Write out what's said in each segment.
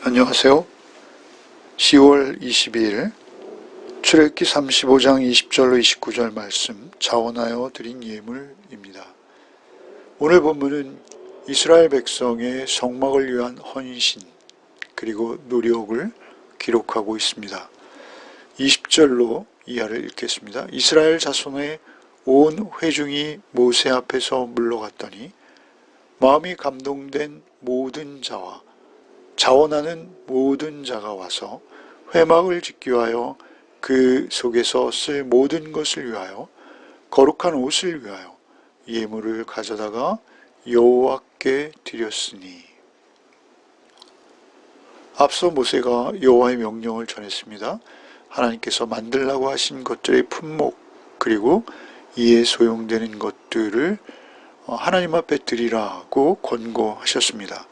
안녕하세요. 10월 22일 출애굽기 35장 20절로 29절 말씀 자원하여 드린 예물입니다. 오늘 본문은 이스라엘 백성의 성막을 위한 헌신 그리고 노력을 기록하고 있습니다. 20절로 이하를 읽겠습니다. 이스라엘 자손의 온 회중이 모세 앞에서 물러갔더니 마음이 감동된 모든 자와 자원하는 모든 자가 와서 회막을 짓기 위하여 그 속에서 쓸 모든 것을 위하여 거룩한 옷을 위하여 예물을 가져다가 여호와께 드렸으니. 앞서 모세가 여호와의 명령을 전했습니다. 하나님께서 만들라고 하신 것들의 품목 그리고 이에 소용되는 것들을 하나님 앞에 드리라고 권고하셨습니다.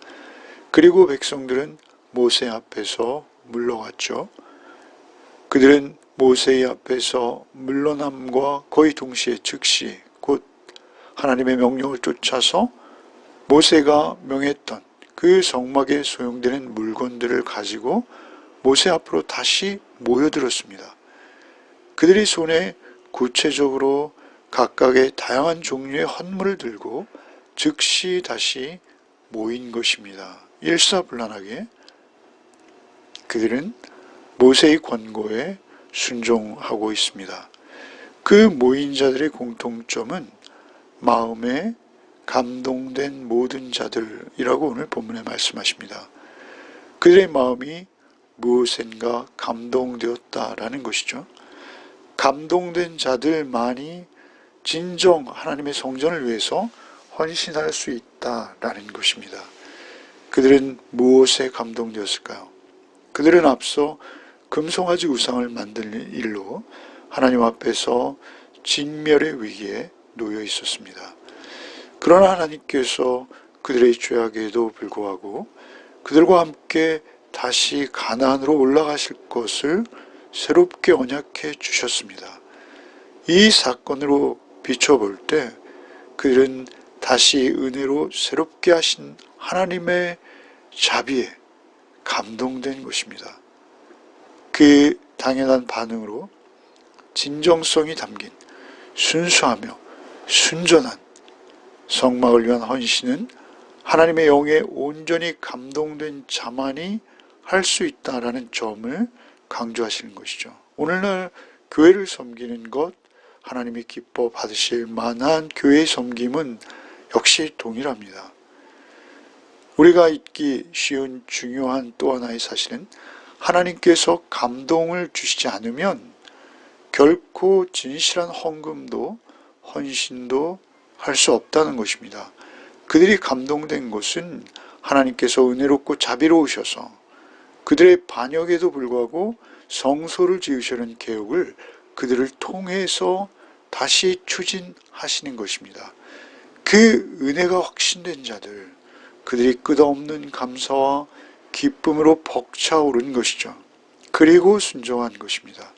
그리고 백성들은 모세 앞에서 물러갔죠. 그들은 모세의 앞에서 물러남과 거의 동시에 즉시 곧 하나님의 명령을 쫓아서 모세가 명했던 그 성막에 소용되는 물건들을 가지고 모세 앞으로 다시 모여들었습니다. 그들이 손에 구체적으로 각각의 다양한 종류의 헌물을 들고 즉시 다시 모인 것입니다. 일사불란하게 그들은 모세의 권고에 순종하고 있습니다. 그 모인 자들의 공통점은 마음에 감동된 모든 자들이라고 오늘 본문에 말씀하십니다. 그들의 마음이 무엇인가 감동되었다라는 것이죠. 감동된 자들만이 진정 하나님의 성전을 위해서 헌신할 수 있다라는 것입니다. 그들은 무엇에 감동되었을까요? 그들은 앞서 금송아지 우상을 만드는 일로 하나님 앞에서 진멸의 위기에 놓여 있었습니다. 그러나 하나님께서 그들의 죄악에도 불구하고 그들과 함께 다시 가나안으로 올라가실 것을 새롭게 언약해 주셨습니다. 이 사건으로 비춰볼 때 그들은 다시 은혜로 새롭게 하신 하나님의 자비에 감동된 것입니다. 그 당연한 반응으로 진정성이 담긴 순수하며 순전한 성막을 위한 헌신은 하나님의 영에 온전히 감동된 자만이 할 수 있다라는 점을 강조하시는 것이죠. 오늘날 교회를 섬기는 것, 하나님이 기뻐 받으실 만한 교회의 섬김은 역시 동일합니다. 우리가 잊기 쉬운 중요한 또 하나의 사실은 하나님께서 감동을 주시지 않으면 결코 진실한 헌금도 헌신도 할 수 없다는 것입니다. 그들이 감동된 것은 하나님께서 은혜롭고 자비로우셔서 그들의 반역에도 불구하고 성소를 지으시는 계획을 그들을 통해서 다시 추진하시는 것입니다. 그 은혜가 확신된 자들, 그들이 끝없는 감사와 기쁨으로 벅차오른 것이죠. 그리고 순종한 것입니다.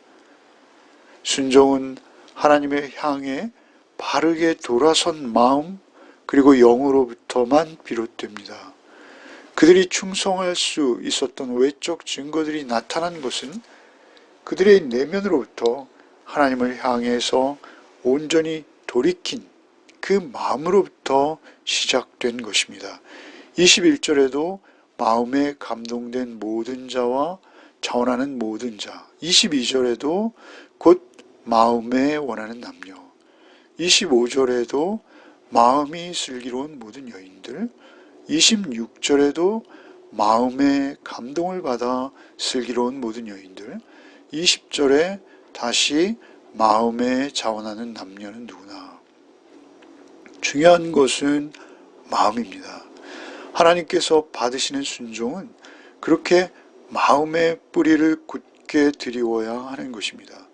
순종은 하나님의 향해 바르게 돌아선 마음 그리고 영으로부터만 비롯됩니다. 그들이 충성할 수 있었던 외적 증거들이 나타난 것은 그들의 내면으로부터 하나님을 향해서 온전히 돌이킨 그 마음으로부터 시작된 것입니다. 21절에도 마음에 감동된 모든 자와 자원하는 모든 자, 22절에도 곧 마음에 원하는 남녀, 25절에도 마음이 슬기로운 모든 여인들, 26절에도 마음에 감동을 받아 슬기로운 모든 여인들, 20절에 다시 마음에 자원하는 남녀는 누구나. 중요한 것은 마음입니다. 하나님께서 받으시는 순종은 그렇게 마음의 뿌리를 굳게 들이워야 하는 것입니다.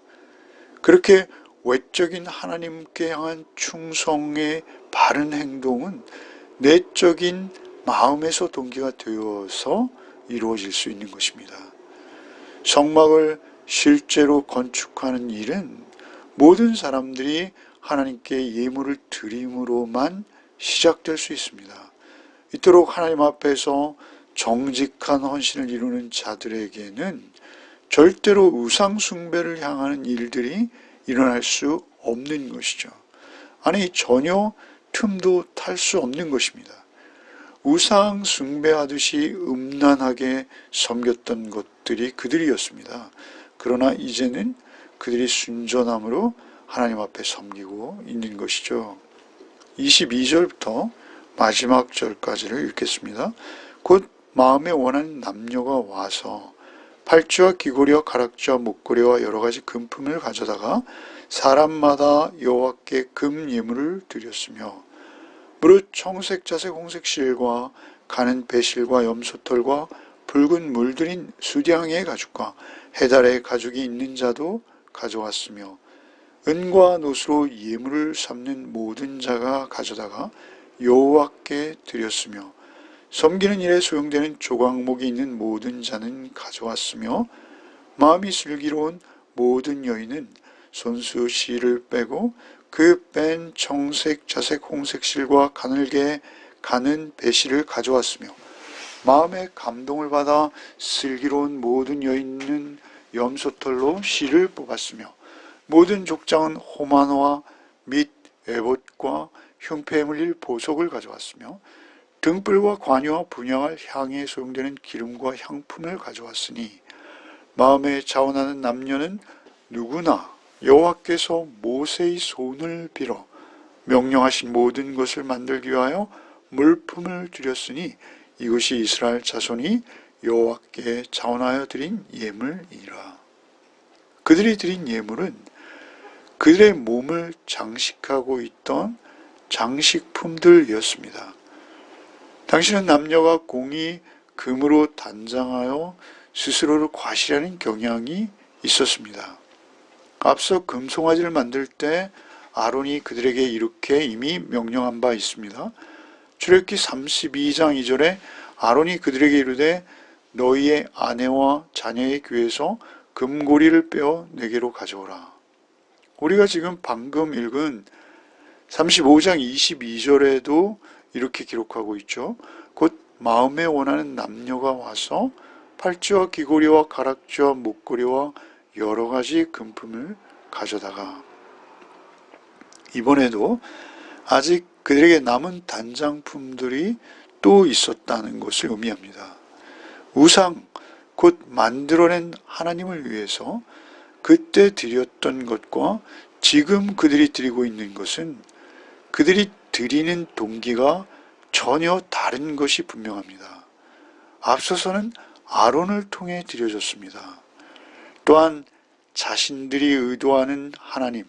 그렇게 외적인 하나님께 향한 충성의 바른 행동은 내적인 마음에서 동기가 되어서 이루어질 수 있는 것입니다. 성막을 실제로 건축하는 일은 모든 사람들이 하나님께 예물을 드림으로만 시작될 수 있습니다. 이토록 하나님 앞에서 정직한 헌신을 이루는 자들에게는 절대로 우상 숭배를 향하는 일들이 일어날 수 없는 것이죠. 아니, 전혀 틈도 탈 수 없는 것입니다. 우상 숭배하듯이 음란하게 섬겼던 것들이 그들이었습니다. 그러나 이제는 그들이 순전함으로 하나님 앞에 섬기고 있는 것이죠. 22절부터 마지막 절까지를 읽겠습니다. 곧 마음에 원하는 남녀가 와서 팔찌와 귀고리와 가락지와 목걸이와 여러 가지 금품을 가져다가 사람마다 여호와께 금 예물을 드렸으며 무릇 청색, 자색, 홍색 실과 가는 배실과 염소털과 붉은 물들인 수량의 가죽과 해달의 가죽이 있는 자도 가져왔으며 은과 노수로 예물을 삼는 모든 자가 가져다가 여호와께 드렸으며 섬기는 일에 소용되는 조각목이 있는 모든 자는 가져왔으며 마음이 슬기로운 모든 여인은 손수 실을 빼고 그 뺀 청색, 자색, 홍색 실과 가늘게 가는 배실을 가져왔으며 마음에 감동을 받아 슬기로운 모든 여인은 염소털로 실을 뽑았으며 모든 족장은 호마노와 및 에봇과 흉패에 물릴 보석을 가져왔으며 등불과 관유와 분향할 향에 소용되는 기름과 향품을 가져왔으니 마음에 자원하는 남녀는 누구나 여호와께서 모세의 손을 빌어 명령하신 모든 것을 만들기 위하여 물품을 드렸으니 이것이 이스라엘 자손이 여호와께 자원하여 드린 예물이라. 그들이 드린 예물은 그들의 몸을 장식하고 있던 장식품들이었습니다. 당시는 남녀가 공이 금으로 단장하여 스스로를 과시하는 경향이 있었습니다. 앞서 금송아지를 만들 때 아론이 그들에게 이렇게 이미 명령한 바 있습니다. 출애굽기 32장 2절에 아론이 그들에게 이르되 너희의 아내와 자녀의 귀에서 금고리를 빼어 내게로 가져오라. 우리가 지금 방금 읽은 35장 22절에도 이렇게 기록하고 있죠. 곧 마음에 원하는 남녀가 와서 팔찌와 귀고리와 가락지와 목걸이와 여러 가지 금품을 가져다가 이번에도 아직 그들에게 남은 단장품들이 또 있었다는 것을 의미합니다. 우상, 곧 만들어낸 하나님을 위해서 그때 드렸던 것과 지금 그들이 드리고 있는 것은 그들이 드리는 동기가 전혀 다른 것이 분명합니다. 앞서서는 아론을 통해 드려졌습니다. 또한 자신들이 의도하는 하나님,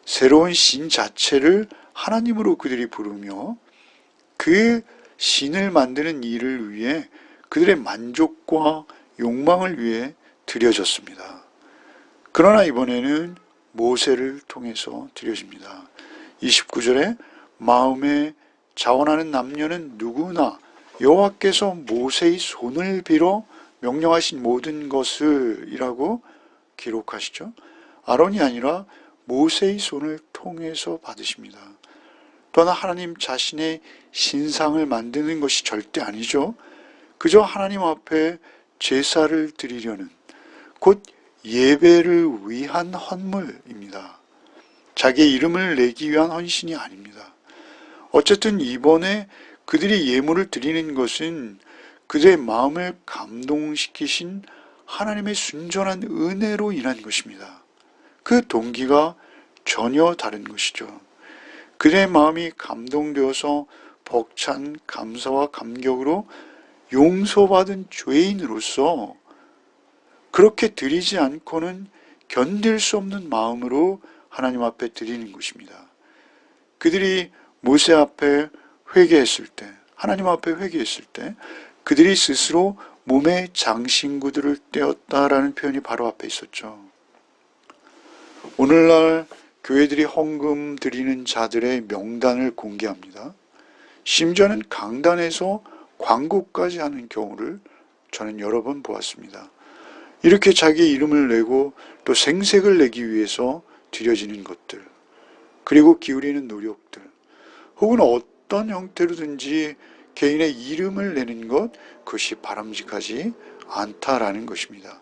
새로운 신 자체를 하나님으로 그들이 부르며 그 신을 만드는 일을 위해 그들의 만족과 욕망을 위해 드려졌습니다. 그러나 이번에는 모세를 통해서 드려집니다. 29절에 마음에 자원하는 남녀는 누구나 여호와께서 모세의 손을 빌어 명령하신 모든 것을 이라고 기록하시죠. 아론이 아니라 모세의 손을 통해서 받으십니다. 또한 하나님 자신의 신상을 만드는 것이 절대 아니죠. 그저 하나님 앞에 제사를 드리려는 곧 예배를 위한 헌물입니다. 자기의 이름을 내기 위한 헌신이 아닙니다. 어쨌든 이번에 그들이 예물을 드리는 것은 그들의 마음을 감동시키신 하나님의 순전한 은혜로 인한 것입니다. 그 동기가 전혀 다른 것이죠. 그들의 마음이 감동되어서 벅찬 감사와 감격으로 용서받은 죄인으로서 그렇게 드리지 않고는 견딜 수 없는 마음으로 하나님 앞에 드리는 것입니다. 그들이 모세 앞에 회개했을 때, 하나님 앞에 회개했을 때 그들이 스스로 몸의 장신구들을 떼었다라는 표현이 바로 앞에 있었죠. 오늘날 교회들이 헌금 드리는 자들의 명단을 공개합니다. 심지어는 강단에서 광고까지 하는 경우를 저는 여러 번 보았습니다. 이렇게 자기 이름을 내고 또 생색을 내기 위해서 드려지는 것들, 그리고 기울이는 노력들, 혹은 어떤 형태로든지 개인의 이름을 내는 것, 그것이 바람직하지 않다라는 것입니다.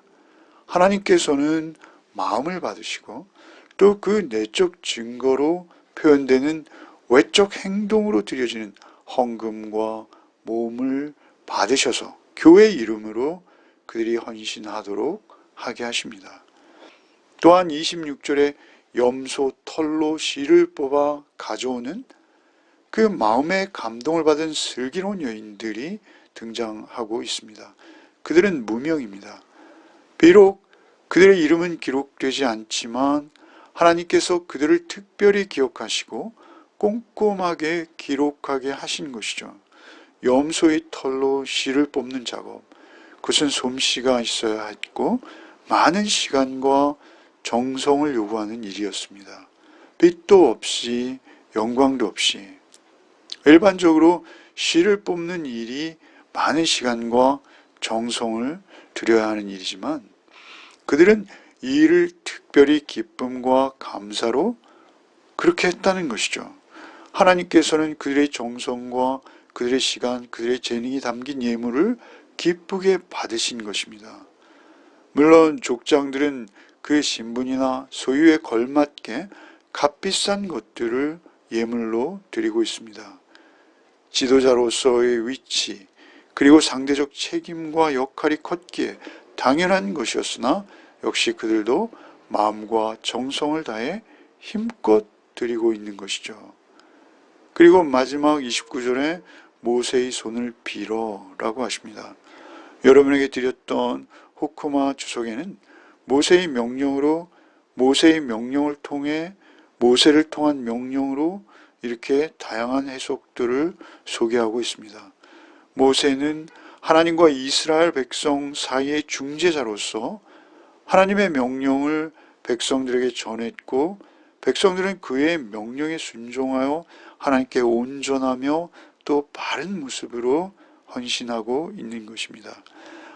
하나님께서는 마음을 받으시고 또 그 내적 증거로 표현되는 외적 행동으로 드려지는 헌금과 모금을 받으셔서 교회 이름으로 그들이 헌신하도록 하게 하십니다. 또한 26절에 염소 털로 실을 뽑아 가져오는 그 마음의 감동을 받은 슬기로운 여인들이 등장하고 있습니다. 그들은 무명입니다. 비록 그들의 이름은 기록되지 않지만 하나님께서 그들을 특별히 기억하시고 꼼꼼하게 기록하게 하신 것이죠. 염소의 털로 실을 뽑는 작업, 그것은 솜씨가 있어야 했고 많은 시간과 정성을 요구하는 일이었습니다. 빛도 없이 영광도 없이 일반적으로 실을 뽑는 일이 많은 시간과 정성을 들여야 하는 일이지만 그들은 이 일을 특별히 기쁨과 감사로 그렇게 했다는 것이죠. 하나님께서는 그들의 정성과 그들의 시간, 그들의 재능이 담긴 예물을 기쁘게 받으신 것입니다. 물론 족장들은 그의 신분이나 소유에 걸맞게 값비싼 것들을 예물로 드리고 있습니다. 지도자로서의 위치, 그리고 상대적 책임과 역할이 컸기에 당연한 것이었으나 역시 그들도 마음과 정성을 다해 힘껏 드리고 있는 것이죠. 그리고 마지막 29절에 모세의 손을 빌어 라고 하십니다. 여러분에게 드렸던 호크마 주석에는 모세의 명령을 통해 모세를 통한 명령으로 이렇게 다양한 해석들을 소개하고 있습니다. 모세는 하나님과 이스라엘 백성 사이의 중재자로서 하나님의 명령을 백성들에게 전했고 백성들은 그의 명령에 순종하여 하나님께 온전하며 또 바른 모습으로 헌신하고 있는 것입니다.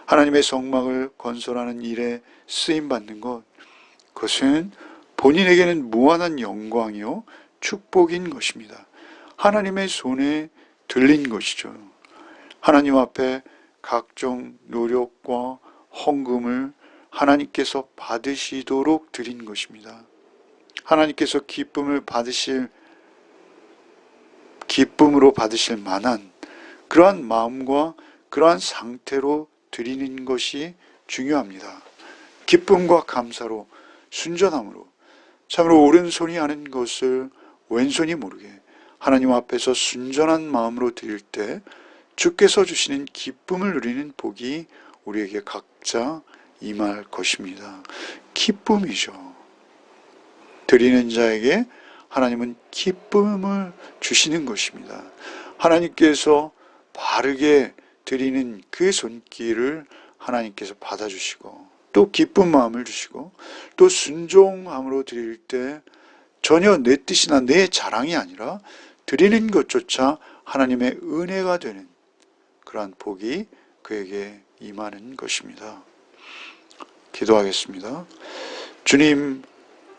하나님의 성막을 건설하는 일에 쓰임받는 것, 그것은 본인에게는 무한한 영광이요 축복인 것입니다. 하나님의 손에 들린 것이죠. 하나님 앞에 각종 노력과 헌금을 하나님께서 받으시도록 드린 것입니다. 하나님께서 기쁨으로 받으실 만한 그러한 마음과 그러한 상태로 드리는 것이 중요합니다. 기쁨과 감사로, 순전함으로, 참으로 오른손이 하는 것을 왼손이 모르게 하나님 앞에서 순전한 마음으로 드릴 때 주께서 주시는 기쁨을 누리는 복이 우리에게 각자 임할 것입니다. 기쁨이죠. 드리는 자에게 하나님은 기쁨을 주시는 것입니다. 하나님께서 바르게 드리는 그 손길을 하나님께서 받아주시고 또 기쁜 마음을 주시고 또 순종함으로 드릴 때 전혀 내 뜻이나 내 자랑이 아니라 드리는 것조차 하나님의 은혜가 되는 그러한 복이 그에게 임하는 것입니다. 기도하겠습니다. 주님,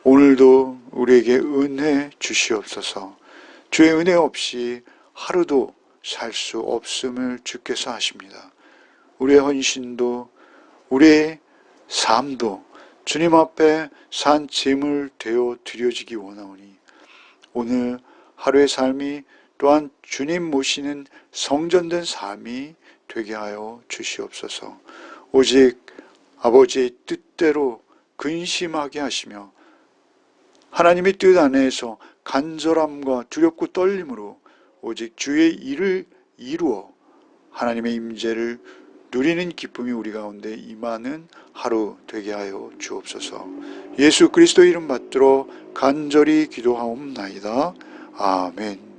오늘도 우리에게 은혜 주시옵소서. 주의 은혜 없이 하루도 살 수 없음을 주께서 하십니다. 우리의 헌신도 우리의 삶도 주님 앞에 산 제물 되어 드려지기 원하오니 오늘 하루의 삶이 또한 주님 모시는 성전된 삶이 되게 하여 주시옵소서. 오직 아버지의 뜻대로 근심하게 하시며 하나님의 뜻 안에서 간절함과 두렵고 떨림으로 오직 주의 일을 이루어 하나님의 임재를 누리는 기쁨이 우리 가운데 임하는 하루 되게 하여 주옵소서. 예수 그리스도의 이름 받들어 간절히 기도하옵나이다. 아멘.